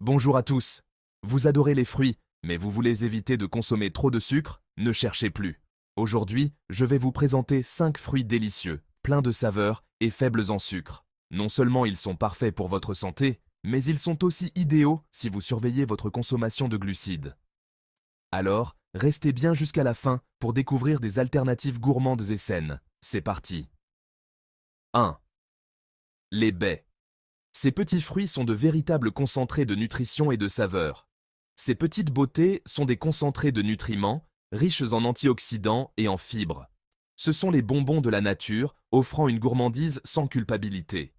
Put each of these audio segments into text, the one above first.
Bonjour à tous. Vous adorez les fruits, mais vous voulez éviter de consommer trop de sucre? Ne cherchez plus. Aujourd'hui, je vais vous présenter 5 fruits délicieux, pleins de saveurs et faibles en sucre. Non seulement ils sont parfaits pour votre santé, mais ils sont aussi idéaux si vous surveillez votre consommation de glucides. Alors, restez bien jusqu'à la fin pour découvrir des alternatives gourmandes et saines. C'est parti. 1. Les baies. Ces petits fruits sont de véritables concentrés de nutrition et de saveur. Ces petites beautés sont des concentrés de nutriments, riches en antioxydants et en fibres. Ce sont les bonbons de la nature, offrant une gourmandise sans culpabilité.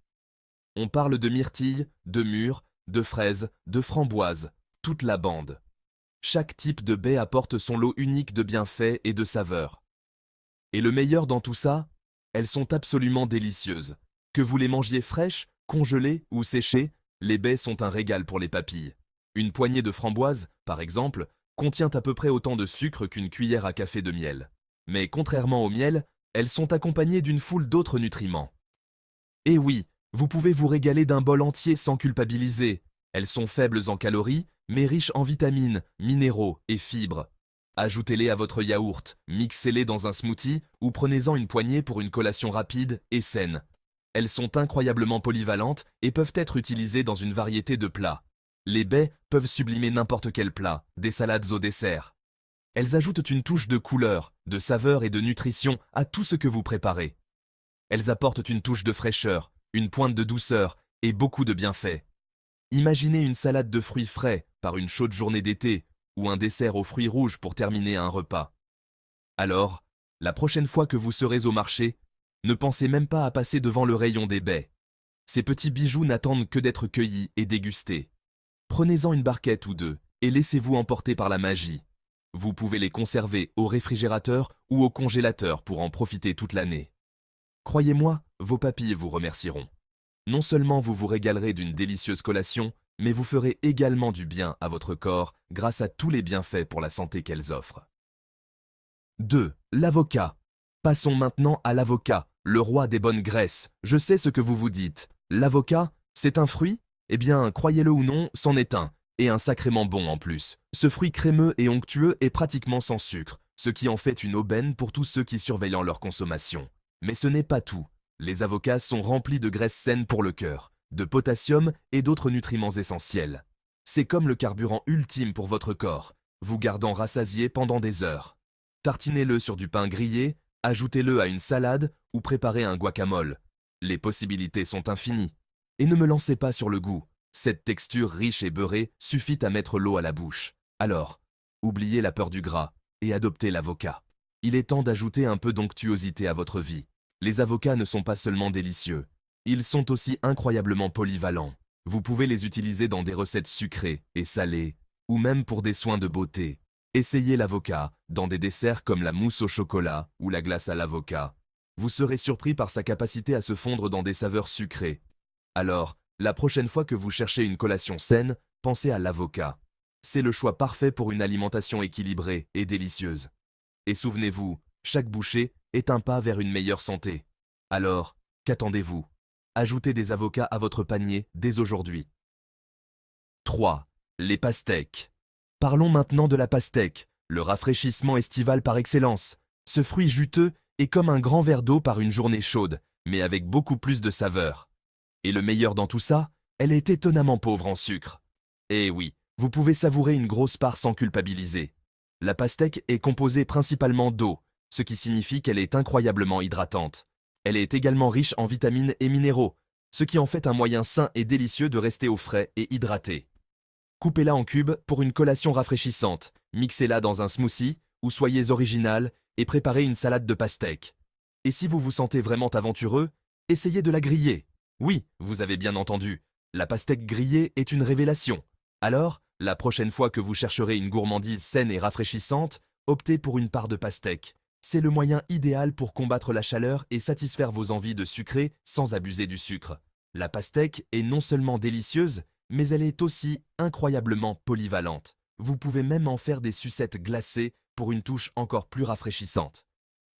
On parle de myrtilles, de mûres, de fraises, de framboises, toute la bande. Chaque type de baie apporte son lot unique de bienfaits et de saveurs. Et le meilleur dans tout ça, elles sont absolument délicieuses. Que vous les mangiez fraîches, congelées ou séchées, les baies sont un régal pour les papilles. Une poignée de framboises, par exemple, contient à peu près autant de sucre qu'une cuillère à café de miel. Mais contrairement au miel, elles sont accompagnées d'une foule d'autres nutriments. Et oui, vous pouvez vous régaler d'un bol entier sans culpabiliser. Elles sont faibles en calories, mais riches en vitamines, minéraux et fibres. Ajoutez-les à votre yaourt, mixez-les dans un smoothie ou prenez-en une poignée pour une collation rapide et saine. Elles sont incroyablement polyvalentes et peuvent être utilisées dans une variété de plats. Les baies peuvent sublimer n'importe quel plat, des salades au dessert. Elles ajoutent une touche de couleur, de saveur et de nutrition à tout ce que vous préparez. Elles apportent une touche de fraîcheur, une pointe de douceur et beaucoup de bienfaits. Imaginez une salade de fruits frais par une chaude journée d'été ou un dessert aux fruits rouges pour terminer un repas. Alors, la prochaine fois que vous serez au marché, ne pensez même pas à passer devant le rayon des baies. Ces petits bijoux n'attendent que d'être cueillis et dégustés. Prenez-en une barquette ou deux et laissez-vous emporter par la magie. Vous pouvez les conserver au réfrigérateur ou au congélateur pour en profiter toute l'année. Croyez-moi, vos papilles vous remercieront. Non seulement vous vous régalerez d'une délicieuse collation, mais vous ferez également du bien à votre corps grâce à tous les bienfaits pour la santé qu'elles offrent. 2. L'avocat. Passons maintenant à l'avocat, le roi des bonnes graisses. Je sais ce que vous vous dites. L'avocat, c'est un fruit? Eh bien, croyez-le ou non, c'en est un, et un sacrément bon en plus. Ce fruit crémeux et onctueux est pratiquement sans sucre, ce qui en fait une aubaine pour tous ceux qui surveillent leur consommation. Mais ce n'est pas tout. Les avocats sont remplis de graisses saines pour le cœur, de potassium et d'autres nutriments essentiels. C'est comme le carburant ultime pour votre corps, vous gardant rassasié pendant des heures. Tartinez-le sur du pain grillé, ajoutez-le à une salade ou préparez un guacamole. Les possibilités sont infinies. Et ne me lancez pas sur le goût. Cette texture riche et beurrée suffit à mettre l'eau à la bouche. Alors, oubliez la peur du gras et adoptez l'avocat. Il est temps d'ajouter un peu d'onctuosité à votre vie. Les avocats ne sont pas seulement délicieux, ils sont aussi incroyablement polyvalents. Vous pouvez les utiliser dans des recettes sucrées et salées, ou même pour des soins de beauté. Essayez l'avocat dans des desserts comme la mousse au chocolat ou la glace à l'avocat. Vous serez surpris par sa capacité à se fondre dans des saveurs sucrées. Alors, la prochaine fois que vous cherchez une collation saine, pensez à l'avocat. C'est le choix parfait pour une alimentation équilibrée et délicieuse. Et souvenez-vous, chaque bouchée est un pas vers une meilleure santé. Alors, qu'attendez-vous? Ajoutez des avocats à votre panier dès aujourd'hui. 3. Les pastèques. Parlons maintenant de la pastèque, le rafraîchissement estival par excellence. Ce fruit juteux est comme un grand verre d'eau par une journée chaude, mais avec beaucoup plus de saveur. Et le meilleur dans tout ça, elle est étonnamment pauvre en sucre. Et oui, vous pouvez savourer une grosse part sans culpabiliser. La pastèque est composée principalement d'eau, ce qui signifie qu'elle est incroyablement hydratante. Elle est également riche en vitamines et minéraux, ce qui en fait un moyen sain et délicieux de rester au frais et hydraté. Coupez-la en cubes pour une collation rafraîchissante, mixez-la dans un smoothie ou soyez original et préparez une salade de pastèque. Et si vous vous sentez vraiment aventureux, essayez de la griller. Oui, vous avez bien entendu, la pastèque grillée est une révélation. Alors, la prochaine fois que vous chercherez une gourmandise saine et rafraîchissante, optez pour une part de pastèque. C'est le moyen idéal pour combattre la chaleur et satisfaire vos envies de sucré sans abuser du sucre. La pastèque est non seulement délicieuse, mais elle est aussi incroyablement polyvalente. Vous pouvez même en faire des sucettes glacées pour une touche encore plus rafraîchissante.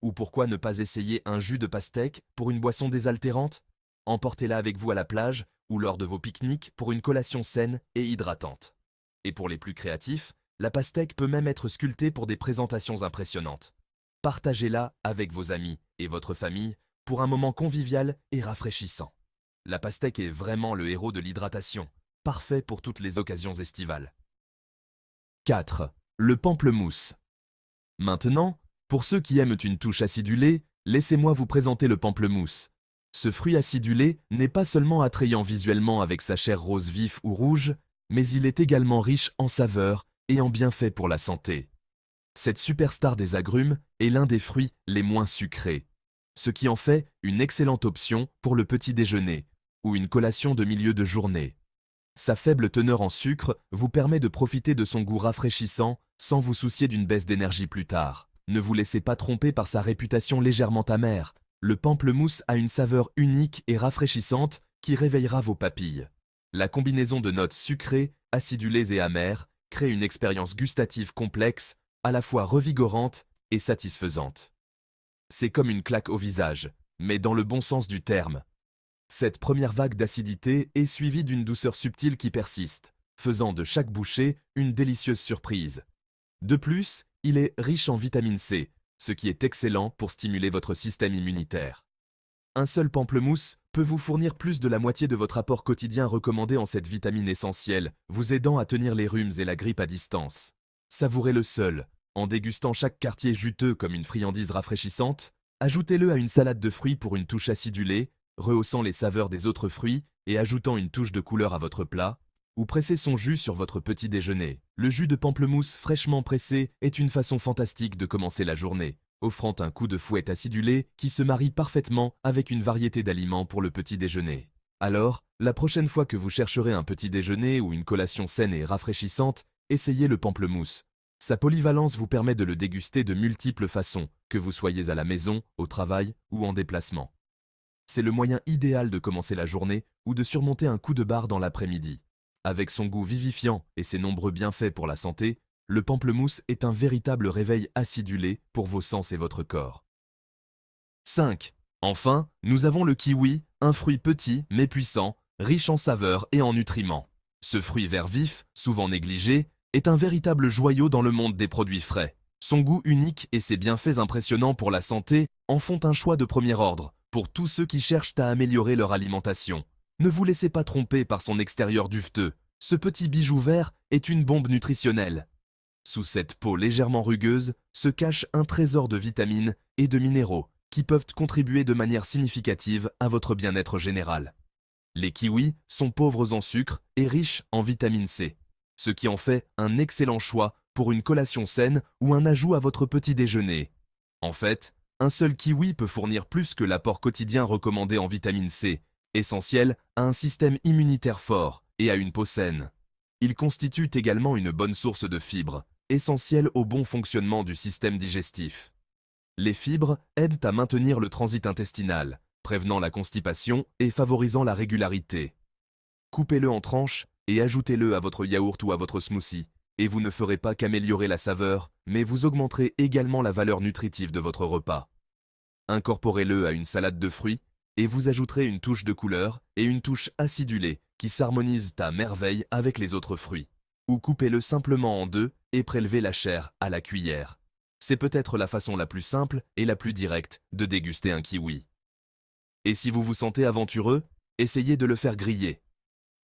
Ou pourquoi ne pas essayer un jus de pastèque pour une boisson désaltérante? Emportez-la avec vous à la plage ou lors de vos pique-niques pour une collation saine et hydratante. Et pour les plus créatifs, la pastèque peut même être sculptée pour des présentations impressionnantes. Partagez-la avec vos amis et votre famille pour un moment convivial et rafraîchissant. La pastèque est vraiment le héros de l'hydratation, parfait pour toutes les occasions estivales. 4. Le pamplemousse. Maintenant, pour ceux qui aiment une touche acidulée, laissez-moi vous présenter le pamplemousse. Ce fruit acidulé n'est pas seulement attrayant visuellement avec sa chair rose vif ou rouge, mais il est également riche en saveurs et en bienfaits pour la santé. Cette superstar des agrumes est l'un des fruits les moins sucrés, ce qui en fait une excellente option pour le petit déjeuner ou une collation de milieu de journée. Sa faible teneur en sucre vous permet de profiter de son goût rafraîchissant sans vous soucier d'une baisse d'énergie plus tard. Ne vous laissez pas tromper par sa réputation légèrement amère. Le pamplemousse a une saveur unique et rafraîchissante qui réveillera vos papilles. La combinaison de notes sucrées, acidulées et amères crée une expérience gustative complexe, à la fois revigorante et satisfaisante. C'est comme une claque au visage, mais dans le bon sens du terme. Cette première vague d'acidité est suivie d'une douceur subtile qui persiste, faisant de chaque bouchée une délicieuse surprise. De plus, il est riche en vitamine C, ce qui est excellent pour stimuler votre système immunitaire. Un seul pamplemousse peut vous fournir plus de la moitié de votre apport quotidien recommandé en cette vitamine essentielle, vous aidant à tenir les rhumes et la grippe à distance. Savourez-le seul, en dégustant chaque quartier juteux comme une friandise rafraîchissante, ajoutez-le à une salade de fruits pour une touche acidulée, rehaussant les saveurs des autres fruits et ajoutant une touche de couleur à votre plat, ou pressez son jus sur votre petit déjeuner. Le jus de pamplemousse fraîchement pressé est une façon fantastique de commencer la journée, offrant un coup de fouet acidulé qui se marie parfaitement avec une variété d'aliments pour le petit déjeuner. Alors, la prochaine fois que vous chercherez un petit déjeuner ou une collation saine et rafraîchissante, essayez le pamplemousse. Sa polyvalence vous permet de le déguster de multiples façons, que vous soyez à la maison, au travail ou en déplacement. C'est le moyen idéal de commencer la journée ou de surmonter un coup de barre dans l'après-midi. Avec son goût vivifiant et ses nombreux bienfaits pour la santé, le pamplemousse est un véritable réveil acidulé pour vos sens et votre corps. 5. Enfin, nous avons le kiwi, un fruit petit mais puissant, riche en saveurs et en nutriments. Ce fruit vert vif, souvent négligé, est un véritable joyau dans le monde des produits frais. Son goût unique et ses bienfaits impressionnants pour la santé en font un choix de premier ordre pour tous ceux qui cherchent à améliorer leur alimentation. Ne vous laissez pas tromper par son extérieur duveteux. Ce petit bijou vert est une bombe nutritionnelle. Sous cette peau légèrement rugueuse se cache un trésor de vitamines et de minéraux qui peuvent contribuer de manière significative à votre bien-être général. Les kiwis sont pauvres en sucre et riches en vitamine C, ce qui en fait un excellent choix pour une collation saine ou un ajout à votre petit déjeuner. En fait, un seul kiwi peut fournir plus que l'apport quotidien recommandé en vitamine C, essentiel à un système immunitaire fort et à une peau saine. Il constitue également une bonne source de fibres, essentielle au bon fonctionnement du système digestif. Les fibres aident à maintenir le transit intestinal, prévenant la constipation et favorisant la régularité. Coupez-le en tranches et ajoutez-le à votre yaourt ou à votre smoothie, et vous ne ferez pas qu'améliorer la saveur, mais vous augmenterez également la valeur nutritive de votre repas. Incorporez-le à une salade de fruits, et vous ajouterez une touche de couleur et une touche acidulée qui s'harmonisent à merveille avec les autres fruits. Ou coupez-le simplement en deux et prélevez la chair à la cuillère. C'est peut-être la façon la plus simple et la plus directe de déguster un kiwi. Et si vous vous sentez aventureux, essayez de le faire griller.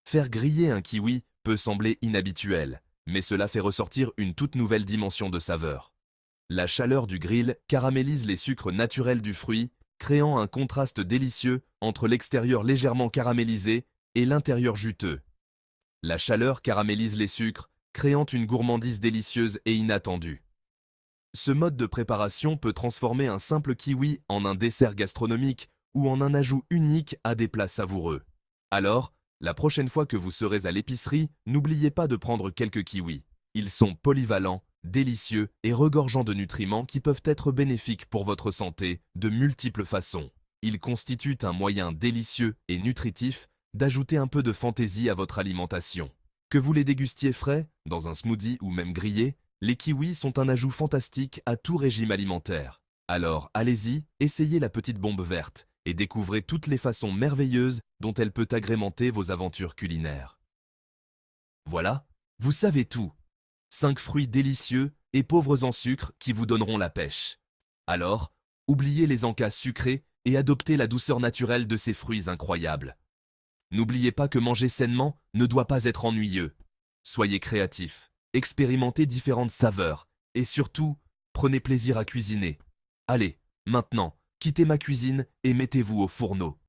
Faire griller un kiwi peut sembler inhabituel, mais cela fait ressortir une toute nouvelle dimension de saveur. La chaleur du grill caramélise les sucres naturels du fruit, créant un contraste délicieux entre l'extérieur légèrement caramélisé et l'intérieur juteux. La chaleur caramélise les sucres, créant une gourmandise délicieuse et inattendue. Ce mode de préparation peut transformer un simple kiwi en un dessert gastronomique ou en un ajout unique à des plats savoureux. Alors, la prochaine fois que vous serez à l'épicerie, n'oubliez pas de prendre quelques kiwis. Ils sont polyvalents, délicieux et regorgeants de nutriments qui peuvent être bénéfiques pour votre santé de multiples façons. Ils constituent un moyen délicieux et nutritif d'ajouter un peu de fantaisie à votre alimentation. Que vous les dégustiez frais, dans un smoothie ou même grillés, les kiwis sont un ajout fantastique à tout régime alimentaire. Alors allez-y, essayez la petite bombe verte et découvrez toutes les façons merveilleuses dont elle peut agrémenter vos aventures culinaires. Voilà, vous savez tout. 5 fruits délicieux et pauvres en sucre qui vous donneront la pêche. Alors, oubliez les encas sucrés et adoptez la douceur naturelle de ces fruits incroyables. N'oubliez pas que manger sainement ne doit pas être ennuyeux. Soyez créatifs, expérimentez différentes saveurs et surtout, prenez plaisir à cuisiner. Allez, maintenant, quittez ma cuisine et mettez-vous au fourneau.